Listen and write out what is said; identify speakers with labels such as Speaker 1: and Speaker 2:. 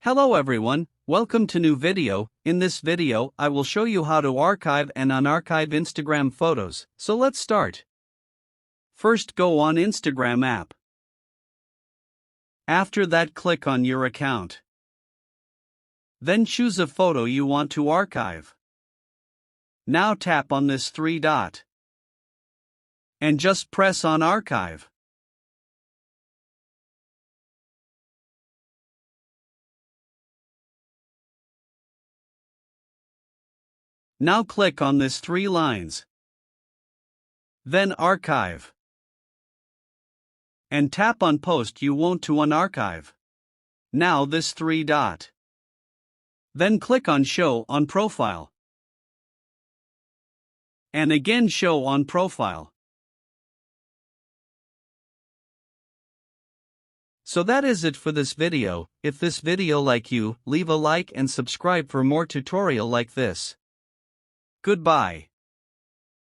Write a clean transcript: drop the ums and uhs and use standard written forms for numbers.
Speaker 1: Hello everyone, welcome to new video. In this video, I will show you how to archive and unarchive Instagram photos. So let's start. First go on Instagram app. After that click on your account. Then choose a photo you want to archive. Now tap on this three dot. And just press on archive. Now click on this three lines. Then archive. And tap on post you want to unarchive. Now this three dot. Then click on show on profile. And again show on profile. So that is it for this video. If this video like you, leave a like and subscribe for more tutorial like this. Goodbye.